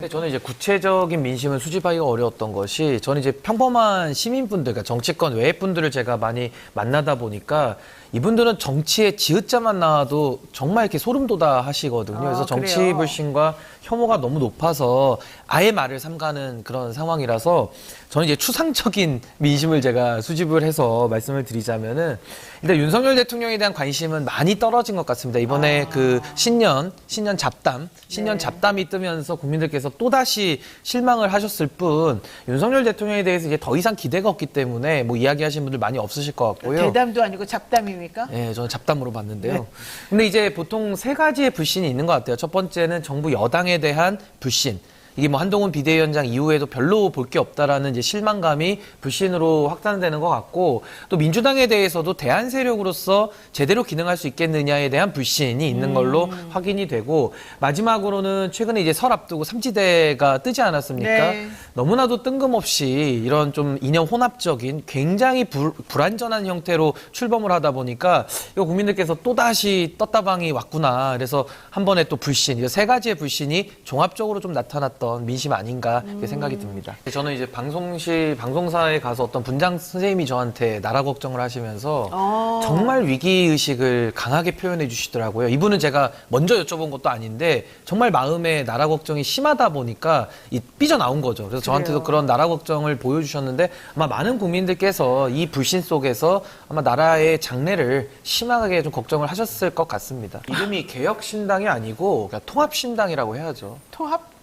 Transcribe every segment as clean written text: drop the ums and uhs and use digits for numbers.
근데 저는 이제 구체적인 민심을 수집하기가 어려웠던 것이 저는 이제 평범한 시민분들, 그러니까 정치권 외의 분들을 제가 많이 만나다 보니까 이분들은 정치에 지읒자만 나와도 정말 이렇게 소름 돋아 하시거든요. 그래서 정치 그래요? 불신과 혐오가 너무 높아서 아예 말을 삼가는 그런 상황이라서 저는 이제 추상적인 민심을 제가 수집을 해서 말씀을 드리자면은 일단 윤석열 대통령에 대한 관심은 많이 떨어진 것 같습니다. 이번에 그 신년 잡담이 뜨면서 국민들께서 또다시 실망을 하셨을 뿐 윤석열 대통령에 대해서 이제 더 이상 기대가 없기 때문에 뭐 이야기하시는 분들 많이 없으실 것 같고요. 대담도 아니고 잡담입니까? 네, 저는 잡담으로 봤는데요. 네. 근데 이제 보통 세 가지의 불신이 있는 것 같아요. 첫 번째는 정부 여당에 대한 불신. 이게 뭐 한동훈 비대위원장 이후에도 별로 볼 게 없다라는 이제 실망감이 불신으로 확산되는 것 같고, 또 민주당에 대해서도 대안 세력으로서 제대로 기능할 수 있겠느냐에 대한 불신이 있는 걸로 확인이 되고, 마지막으로는 최근에 이제 설 앞두고 삼지대가 뜨지 않았습니까? 네. 너무나도 뜬금없이 이런 좀 이념 혼합적인 굉장히 불안전한 형태로 출범을 하다 보니까 이거 국민들께서 또다시 떴다방이 왔구나. 그래서 한 번에 또 불신, 이 세 가지의 불신이 종합적으로 좀 나타났던 민심 아닌가 이렇게 생각이 듭니다. 저는 이제 방송사에 가서 어떤 분장 선생님이 저한테 나라 걱정을 하시면서 정말 위기의식을 강하게 표현해 주시더라고요. 이분은 제가 먼저 여쭤본 것도 아닌데 정말 마음에 나라 걱정이 심하다 보니까 삐져나온 거죠. 그래서 저한테도 그런 나라 걱정을 보여주셨는데 아마 많은 국민들께서 이 불신 속에서 아마 나라의 장래를 심하게 좀 걱정을 하셨을 것 같습니다. 이름이 개혁신당이 아니고 그냥 통합신당이라고 해야죠.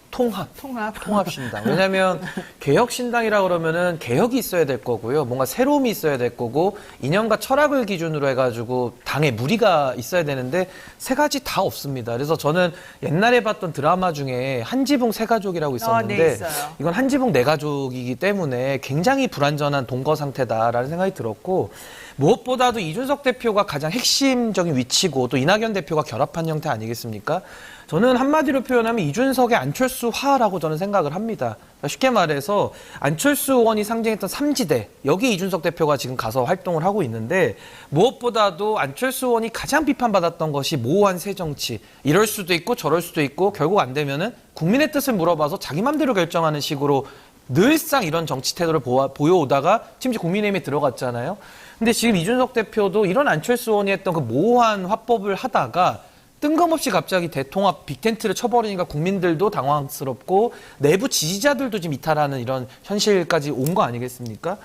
통합신당. 왜냐하면 개혁신당이라 그러면은 개혁이 있어야 될 거고요. 뭔가 새로움이 있어야 될 거고 이념과 철학을 기준으로 해가지고 당에 무리가 있어야 되는데 세 가지 다 없습니다. 그래서 저는 옛날에 봤던 드라마 중에 한지붕 세 가족이라고 있었는데 네, 있어요. 이건 한지붕 네 가족이기 때문에 굉장히 불안전한 동거 상태다라는 생각이 들었고, 무엇보다도 이준석 대표가 가장 핵심적인 위치고 또 이낙연 대표가 결합한 형태 아니겠습니까? 저는 한마디로 표현하면 이준석의 안철수화라고 저는 생각을 합니다. 그러니까 쉽게 말해서 안철수 의원이 상징했던 삼지대, 여기 이준석 대표가 지금 가서 활동을 하고 있는데, 무엇보다도 안철수 의원이 가장 비판받았던 것이 모호한 새정치, 이럴 수도 있고 저럴 수도 있고 결국 안 되면은 국민의 뜻을 물어봐서 자기 맘대로 결정하는 식으로 늘상 이런 정치 태도를 보여오다가 심지어 국민의힘에 들어갔잖아요. 근데 지금 이준석 대표도 이런 안철수 의원이 했던 그 모호한 화법을 하다가 뜬금없이 갑자기 대통합 빅텐트를 쳐버리니까 국민들도 당황스럽고 내부 지지자들도 지금 이탈하는 이런 현실까지 온 거 아니겠습니까?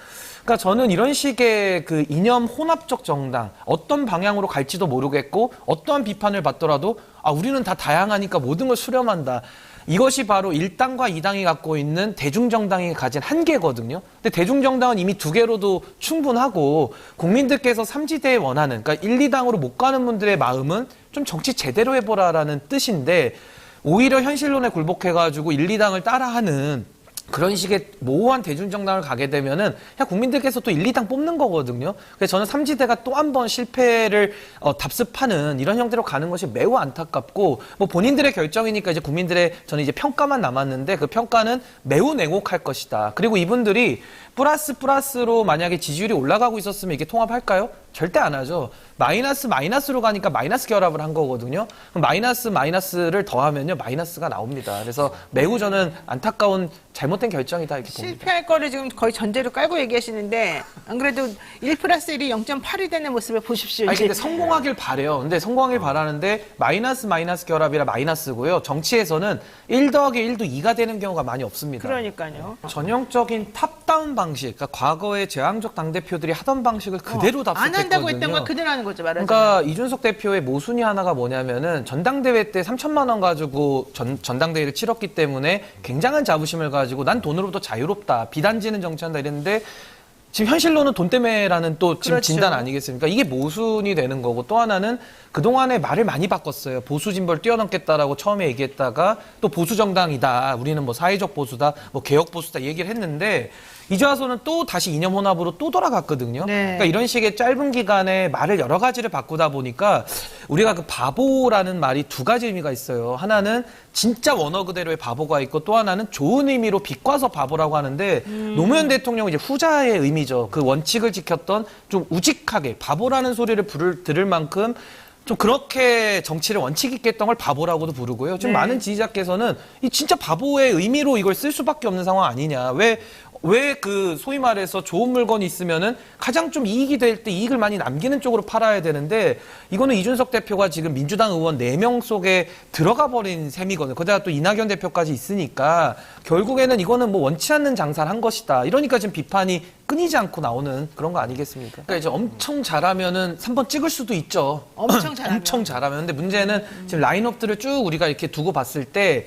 그러니까 저는 이런 식의 그 이념 혼합적 정당, 어떤 방향으로 갈지도 모르겠고 어떠한 비판을 받더라도 우리는 다 다양하니까 모든 걸 수렴한다. 이것이 바로 1당과 2당이 갖고 있는 대중정당이 가진 한계거든요. 근데 대중정당은 이미 2개로도 충분하고 국민들께서 삼지대에 원하는, 그러니까 1, 2당으로 못 가는 분들의 마음은 좀 정치 제대로 해보라라는 뜻인데, 오히려 현실론에 굴복해가지고 1, 2당을 따라하는 그런 식의 모호한 대중정당을 가게 되면은 그냥 국민들께서 또 1, 2당 뽑는 거거든요. 그래서 저는 삼지대가 또 한 번 실패를 답습하는 이런 형태로 가는 것이 매우 안타깝고, 뭐 본인들의 결정이니까 이제 국민들의 저는 이제 평가만 남았는데 그 평가는 매우 냉혹할 것이다. 그리고 이분들이 플러스로 만약에 지지율이 올라가고 있었으면 이게 통합할까요? 절대 안 하죠. 마이너스로 가니까 마이너스 결합을 한 거거든요. 그럼 마이너스를 더하면요, 마이너스가 나옵니다. 그래서 매우 저는 안타까운 잘못된 결정이다 이렇게 봅니다. 실패할 거를 지금 거의 전제로 깔고 얘기하시는데, 안 그래도 1+1이 0.8이 되는 모습을 보십시오. 아니, 근데 성공하길 바래요. 근데 성공하길 바라는데 마이너스 결합이라 마이너스고요. 정치에서는 1 더하기 1도 2가 되는 경우가 많이 없습니다. 그러니까요. 전형적인 탑다운 방식, 그러니까 과거의 제왕적 당대표들이 하던 방식을 그대로 답습했거든요. 안 한다고 했던 걸 그대로 하는 거죠, 말하자면. 그러니까 이준석 대표의 모순이 하나가 뭐냐면은 전당대회 때 3천만 원 가지고 전당대회를 치렀기 때문에 굉장한 자부심을 가지고 난 돈으로부터 자유롭다, 비단지는 정치한다 이랬는데, 지금 현실로는 돈 때문에라는 또 지금 그렇죠. 진단 아니겠습니까? 이게 모순이 되는 거고, 또 하나는 그동안에 말을 많이 바꿨어요. 보수 진보를 뛰어넘겠다라고 처음에 얘기했다가 또 보수 정당이다, 우리는 뭐 사회적 보수다, 뭐 개혁 보수다 얘기를 했는데, 이제 와서는 또 다시 이념 혼합으로 또 돌아갔거든요. 네. 그러니까 이런 식의 짧은 기간에 말을 여러 가지를 바꾸다 보니까 우리가 그 바보라는 말이 두 가지 의미가 있어요. 하나는 진짜 원어 그대로의 바보가 있고, 또 하나는 좋은 의미로 비꼬아서 바보라고 하는데, 노무현 대통령은 이제 후자의 의미죠. 그 원칙을 지켰던 좀 우직하게 바보라는 소리를 들을 만큼 좀 그렇게 정치를 원칙 있게 했던 걸 바보라고도 부르고요. 지금 네. 많은 지지자께서는 이 진짜 바보의 의미로 이걸 쓸 수밖에 없는 상황 아니냐. 왜 그 소위 말해서 좋은 물건이 있으면은 가장 좀 이익이 될 때 이익을 많이 남기는 쪽으로 팔아야 되는데 이거는 이준석 대표가 지금 민주당 의원 4명 속에 들어가 버린 셈이거든요. 거기다가 또 이낙연 대표까지 있으니까 결국에는 이거는 뭐 원치 않는 장사를 한 것이다. 이러니까 지금 비판이 끊이지 않고 나오는 그런 거 아니겠습니까? 그러니까 이제 엄청 잘하면은 3번 찍을 수도 있죠. 엄청 잘하면. 엄청 잘하면. 근데 문제는 지금 라인업들을 쭉 우리가 이렇게 두고 봤을 때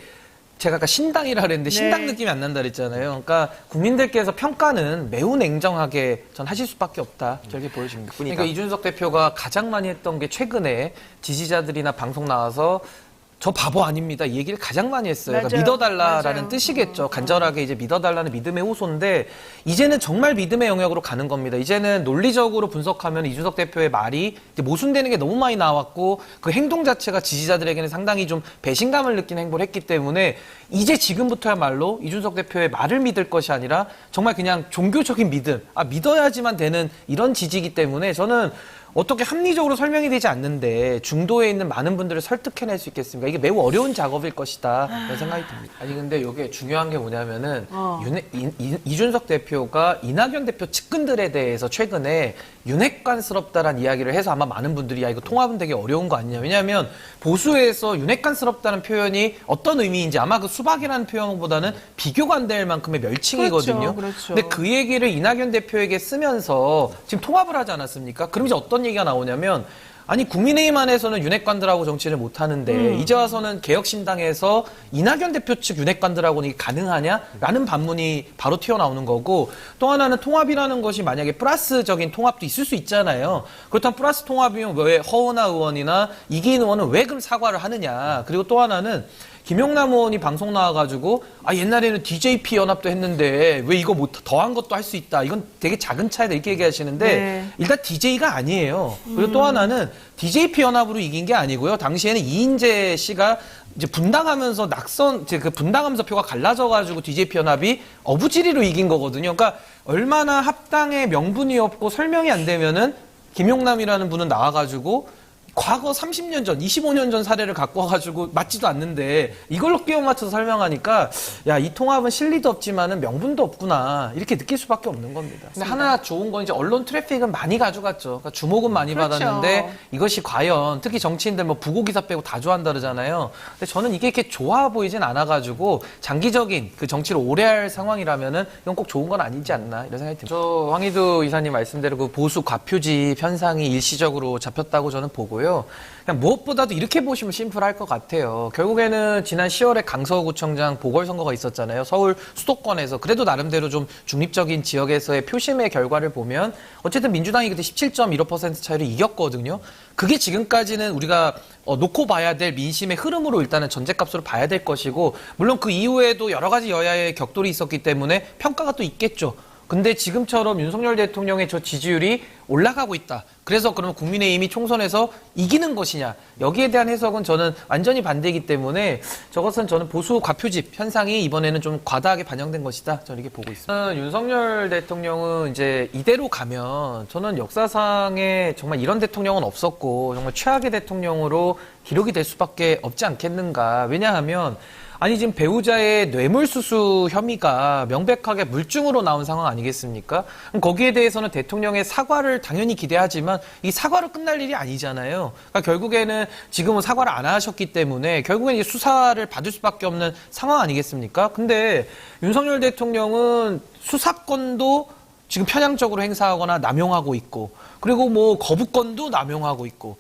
제가 아까 신당이라 그랬는데 네. 신당 느낌이 안 난다 그랬잖아요. 그러니까 국민들께서 평가는 매우 냉정하게 전 하실 수밖에 없다. 저렇게 보여집니다. 그러니까 이준석 대표가 가장 많이 했던 게 최근에 지지자들이나 방송 나와서 저 바보 아닙니다. 이 얘기를 가장 많이 했어요. 그러니까 맞아요. 믿어달라라는 맞아요. 뜻이겠죠. 간절하게 이제 믿어달라는 믿음의 호소인데 이제는 정말 믿음의 영역으로 가는 겁니다. 이제는 논리적으로 분석하면 이준석 대표의 말이 이제 모순되는 게 너무 많이 나왔고 그 행동 자체가 지지자들에게는 상당히 좀 배신감을 느끼는 행보를 했기 때문에 이제 지금부터야말로 이준석 대표의 말을 믿을 것이 아니라 정말 그냥 종교적인 믿음, 믿어야지만 되는 이런 지지이기 때문에 저는 어떻게 합리적으로 설명이 되지 않는데 중도에 있는 많은 분들을 설득해낼 수 있겠습니까? 이게 매우 어려운 작업일 것이다. 이런 생각이 듭니다. 아니 근데 이게 중요한 게 뭐냐면은 이준석 대표가 이낙연 대표 측근들에 대해서 최근에 윤핵관스럽다라는 이야기를 해서 아마 많은 분들이 야 이거 통합은 되게 어려운 거 아니냐. 왜냐하면 보수에서 윤핵관스럽다는 표현이 어떤 의미인지 아마 그 수박이라는 표현보다는 비교가 안 될 만큼의 멸칭이거든요. 그렇죠. 근데 그 얘기를 이낙연 대표에게 쓰면서 지금 통합을 하지 않았습니까? 그럼 이제 어떤 얘기가 나오냐면 아니 국민의힘 안에서는 윤핵관들하고 정치를 못 하는데 이제 와서는 개혁신당에서 이낙연 대표 측 윤핵관들하고는 이게 가능하냐라는 반문이 바로 튀어나오는 거고 또 하나는 통합이라는 것이 만약에 플러스적인 통합도 있을 수 있잖아요. 그렇다면 플러스 통합이면 왜 허은하 의원이나 이기인 의원은 왜 그럼 사과를 하느냐. 그리고 또 하나는 김용남 의원이 방송 나와가지고 옛날에는 DJP 연합도 했는데 왜 이거 못 더한 것도 할 수 있다. 이건 되게 작은 차이다 이렇게 얘기하시는데 네. 일단 DJ가 아니에요. 그리고 또 하나는 DJP 연합으로 이긴 게 아니고요. 당시에는 이인재 씨가 이제 분당하면서 그 분당하면서 표가 갈라져가지고 DJP 연합이 어부지리로 이긴 거거든요. 그러니까 얼마나 합당의 명분이 없고 설명이 안 되면은 김용남이라는 분은 나와가지고 과거 30년 전, 25년 전 사례를 갖고 와가지고 맞지도 않는데 이걸로 끼워 맞춰서 설명하니까 야, 이 통합은 실리도 없지만은 명분도 없구나 이렇게 느낄 수밖에 없는 겁니다. 근데 하나 좋은 건 이제 언론 트래픽은 많이 가져갔죠. 그러니까 주목은 많이 그렇죠. 받았는데 이것이 과연 특히 정치인들 뭐 부고 기사 빼고 다 좋아한다 그러잖아요. 근데 저는 이게 이렇게 좋아 보이진 않아가지고 장기적인 그 정치를 오래 할 상황이라면은 이건 꼭 좋은 건 아니지 않나 이런 생각이 듭니다. 저 황희두 이사님 말씀대로 그 보수 과표지 현상이 일시적으로 잡혔다고 저는 보고요. 그냥 무엇보다도 이렇게 보시면 심플할 것 같아요. 결국에는 지난 10월에 강서구청장 보궐선거가 있었잖아요. 서울 수도권에서. 그래도 나름대로 좀 중립적인 지역에서의 표심의 결과를 보면 어쨌든 민주당이 그때 17.15% 차이로 이겼거든요. 그게 지금까지는 우리가 놓고 봐야 될 민심의 흐름으로 일단은 전제값으로 봐야 될 것이고 물론 그 이후에도 여러 가지 여야의 격돌이 있었기 때문에 평가가 또 있겠죠. 근데 지금처럼 윤석열 대통령의 저 지지율이 올라가고 있다. 그래서 그러면 국민의힘이 총선에서 이기는 것이냐. 여기에 대한 해석은 저는 완전히 반대이기 때문에 저것은 저는 보수 과표집 현상이 이번에는 좀 과다하게 반영된 것이다. 저는 이렇게 보고 있습니다. 윤석열 대통령은 이제 이대로 가면 저는 역사상에 정말 이런 대통령은 없었고 정말 최악의 대통령으로 기록이 될 수밖에 없지 않겠는가. 왜냐하면 아니 지금 배우자의 뇌물수수 혐의가 명백하게 물증으로 나온 상황 아니겠습니까? 그럼 거기에 대해서는 대통령의 사과를 당연히 기대하지만 이 사과로 끝날 일이 아니잖아요. 그러니까 결국에는 지금은 사과를 안 하셨기 때문에 결국엔 이제 수사를 받을 수밖에 없는 상황 아니겠습니까? 근데 윤석열 대통령은 수사권도 지금 편향적으로 행사하거나 남용하고 있고 그리고 뭐 거부권도 남용하고 있고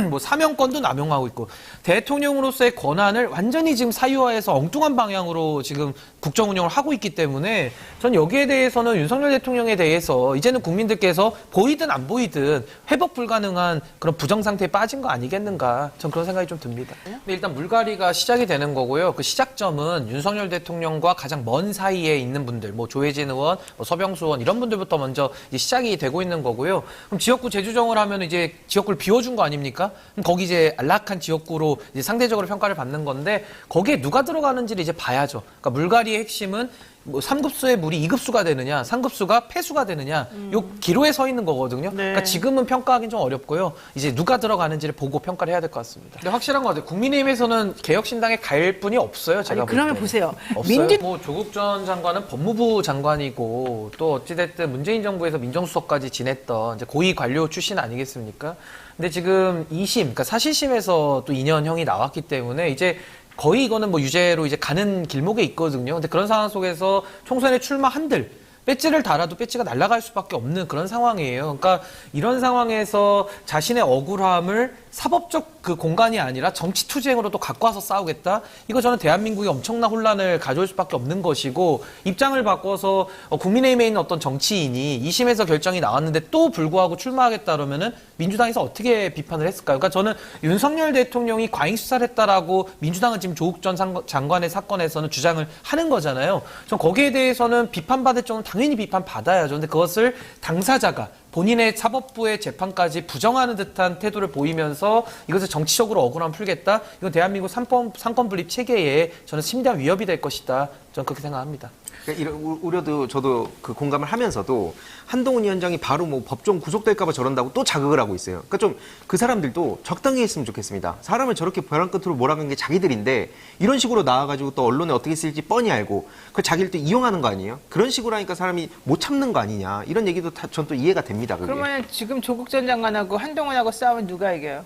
뭐 사명권도 남용하고 있고 대통령으로서의 권한을 완전히 지금 사유화해서 엉뚱한 방향으로 지금 국정 운영을 하고 있기 때문에 전 여기에 대해서는 윤석열 대통령에 대해서 이제는 국민들께서 보이든 안 보이든 회복 불가능한 그런 부정 상태에 빠진 거 아니겠는가 전 그런 생각이 좀 듭니다. 근데 일단 물갈이가 시작이 되는 거고요. 그 시작점은 윤석열 대통령과 가장 먼 사이에 있는 분들 뭐 조혜진 의원, 뭐 서병수 의원 이런 분들부터 먼저 이제 시작이 되고 있는 거고요. 그럼 지역구 재조정을 하면 이제 지역구를 비워준 거 아닙니까? 그럼 거기 이제 안락한 지역구로 이제 상대적으로 평가를 받는 건데 거기에 누가 들어가는지를 이제 봐야죠. 그러니까 물갈이의 핵심은 뭐 3급수의 물이 2급수가 되느냐, 3급수가 폐수가 되느냐, 요 기로에 서 있는 거거든요. 네. 그러니까 지금은 평가하기는 좀 어렵고요. 이제 누가 들어가는지를 보고 평가를 해야 될 것 같습니다. 근데 확실한 것 같아요. 국민의힘에서는 개혁신당에 갈 분이 없어요. 제가 볼 그러면 때. 보세요. 없어요. 뭐 조국 전 장관은 법무부 장관이고 또 어찌됐든 문재인 정부에서 민정수석까지 지냈던 이제 고위 관료 출신 아니겠습니까? 근데 지금 2심, 그러니까 사실심에서 또 2년형이 나왔기 때문에 이제 거의 이거는 뭐 유죄로 이제 가는 길목에 있거든요. 근데 그런 상황 속에서 총선에 출마한들 배지를 달아도 배지가 날아갈 수밖에 없는 그런 상황이에요. 그러니까 이런 상황에서 자신의 억울함을 사법적 그 공간이 아니라 정치 투쟁으로 또 갖고 와서 싸우겠다? 이거 저는 대한민국에 엄청난 혼란을 가져올 수밖에 없는 것이고 입장을 바꿔서 국민의힘에 있는 어떤 정치인이 2심에서 결정이 나왔는데 또 불구하고 출마하겠다 그러면은 민주당에서 어떻게 비판을 했을까요? 그러니까 저는 윤석열 대통령이 과잉 수사를 했다라고 민주당은 지금 조국 전 장관의 사건에서는 주장을 하는 거잖아요. 전 거기에 대해서는 비판받을 정도는 당연히 비판받아야죠. 근데 그것을 당사자가 본인의 사법부의 재판까지 부정하는 듯한 태도를 보이면서 이것을 정치적으로 억울함 풀겠다? 이건 대한민국 상권 분립 체계에 저는 심대한 위협이 될 것이다. 저는 그렇게 생각합니다. 그러니까 이런 우려도 저도 그 공감을 하면서도 한동훈 위원장이 바로 뭐 법정 구속될까봐 저런다고 또 자극을 하고 있어요. 그러니까 좀 그 사람들도 적당히 했으면 좋겠습니다. 사람을 저렇게 벼랑 끝으로 몰아가는 게 자기들인데 이런 식으로 나와가지고 또 언론에 어떻게 쓸지 뻔히 알고 그걸 자기를 또 이용하는 거 아니에요? 그런 식으로 하니까 사람이 못 참는 거 아니냐 이런 얘기도 다 전 또 이해가 됩니다. 그게. 그러면 지금 조국 전 장관하고 한동훈하고 싸우면 누가 이겨요?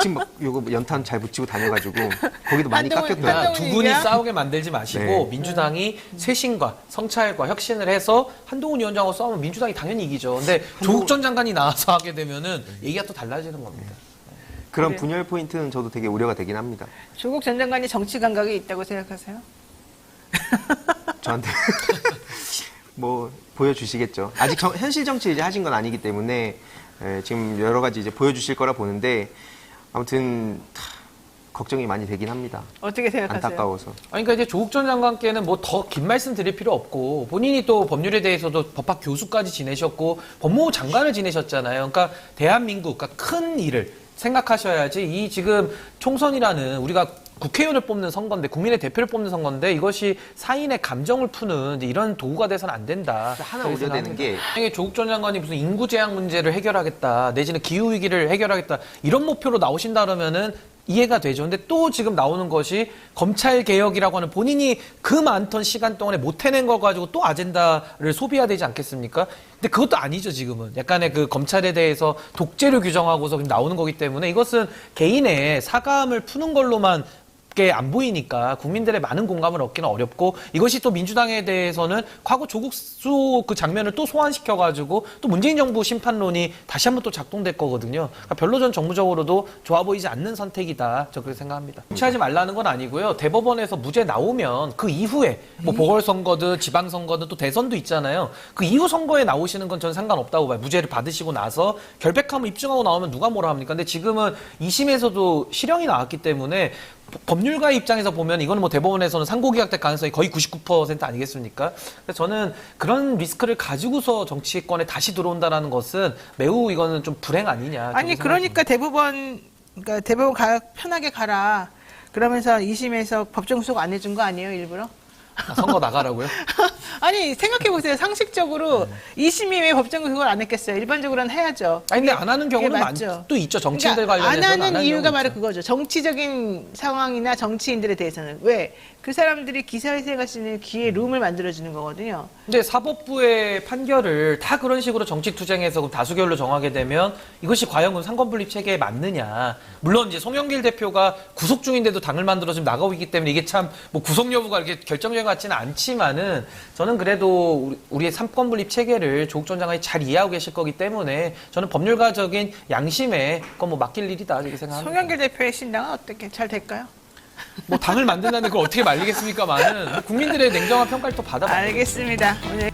지금 막 요거 연탄 잘 붙이고 다녀가지고 거기도 많이 한동훈, 깎였더라고요. 한동훈 두 분이 얘기야? 싸우게 만들지 마시고 네. 민주당이 쇄신과 성찰과 혁신을 해서 한동훈 위원장하고 싸우면 민주당이 당연히 이기죠. 근데 조국 전 장관이 나와서 하게 되면은 얘기가 또 달라지는 겁니다. 그런 그래요. 분열 포인트는 저도 되게 우려가 되긴 합니다. 조국 전 장관이 정치 감각이 있다고 생각하세요? 저한테 뭐 보여주시겠죠. 아직 현실 정치 이제 하신 건 아니기 때문에 지금 여러 가지 이제 보여주실 거라 보는데 아무튼 걱정이 많이 되긴 합니다. 어떻게 생각하세요? 안타까워서. 아니, 그러니까 이제 조국 전 장관께는 뭐 더 긴 말씀 드릴 필요 없고 본인이 또 법률에 대해서도 법학 교수까지 지내셨고 법무부 장관을 지내셨잖아요. 그러니까 대한민국, 그러니까 큰 일을 생각하셔야지 이 지금 총선이라는 우리가 국회의원을 뽑는 선거인데 국민의 대표를 뽑는 선거인데 이것이 사인의 감정을 푸는 이제 이런 도구가 돼서는 안 된다. 하나 그렇게 우려되는 생각합니다. 게 만약에 조국 전 장관이 무슨 인구 재앙 문제를 해결하겠다 내지는 기후 위기를 해결하겠다 이런 목표로 나오신다 그러면은 이해가 되죠. 근데 또 지금 나오는 것이 검찰 개혁이라고 하는 본인이 그 많던 시간 동안에 못 해낸 걸 가지고 또 아젠다를 소비해야 되지 않겠습니까? 근데 그것도 아니죠, 지금은. 약간의 그 검찰에 대해서 독재를 규정하고서 나오는 거기 때문에 이것은 개인의 사감을 푸는 걸로만 안 보이니까 국민들의 많은 공감을 얻기는 어렵고 이것이 또 민주당에 대해서는 과거 조국수 그 장면을 또 소환시켜가지고 또 문재인 정부 심판론이 다시 한번 또 작동될 거거든요. 그러니까 별로 전 정부적으로도 좋아 보이지 않는 선택이다. 저 그렇게 생각합니다. 무죄하지 말라는 건 아니고요. 대법원에서 무죄 나오면 그 이후에 뭐 보궐선거든 지방선거든 또 대선도 있잖아요. 그 이후 선거에 나오시는 건 저는 상관없다고 봐요. 무죄를 받으시고 나서 결백함을 입증하고 나오면 누가 뭐라 합니까? 근데 지금은 2심에서도 실형이 나왔기 때문에 법률가의 입장에서 보면 이거는 뭐 대법원에서는 상고기각될 가능성이 거의 99% 아니겠습니까? 그래서 저는 그런 리스크를 가지고서 정치권에 다시 들어온다라는 것은 매우 이거는 좀 불행 아니냐. 아니 그러니까 대법원 편하게 가라. 그러면서 2심에서 법정 구속 안 해준 거 아니에요 일부러? 선거 나가라고요? 아니 생각해보세요. 상식적으로 2심이 왜 법정 구속을 안 했겠어요? 일반적으로는 해야죠. 아니 근데 안 하는 경우는 이게 맞죠. 또 있죠. 정치인들 그러니까 관련해서 안 하는 이유가 바로 있죠. 그거죠. 정치적인 상황이나 정치인들에 대해서는 왜? 그 사람들이 기사회생할 수 있는 기회 룸을 만들어주는 거거든요. 근데 사법부의 판결을 다 그런 식으로 정치 투쟁해서 그럼 다수결로 정하게 되면 이것이 과연 그럼 상권분립 체계에 맞느냐. 물론 이제 송영길 대표가 구속 중인데도 당을 만들어 지금 나가고 있기 때문에 이게 참 뭐 구속 여부가 이렇게 결정적인 것 같지는 않지만은 저는 그래도 우리의 상권분립 체계를 조국 전 장관이 잘 이해하고 계실 거기 때문에 저는 법률가적인 양심에 그건 뭐 맡길 일이다 이렇게 생각합니다. 송영길 대표의 신당은 어떻게 잘 될까요? 뭐 당을 만든다는데 그걸 어떻게 말리겠습니까만은 국민들의 냉정한 평가를 또 받아봐야 알겠습니다. 오늘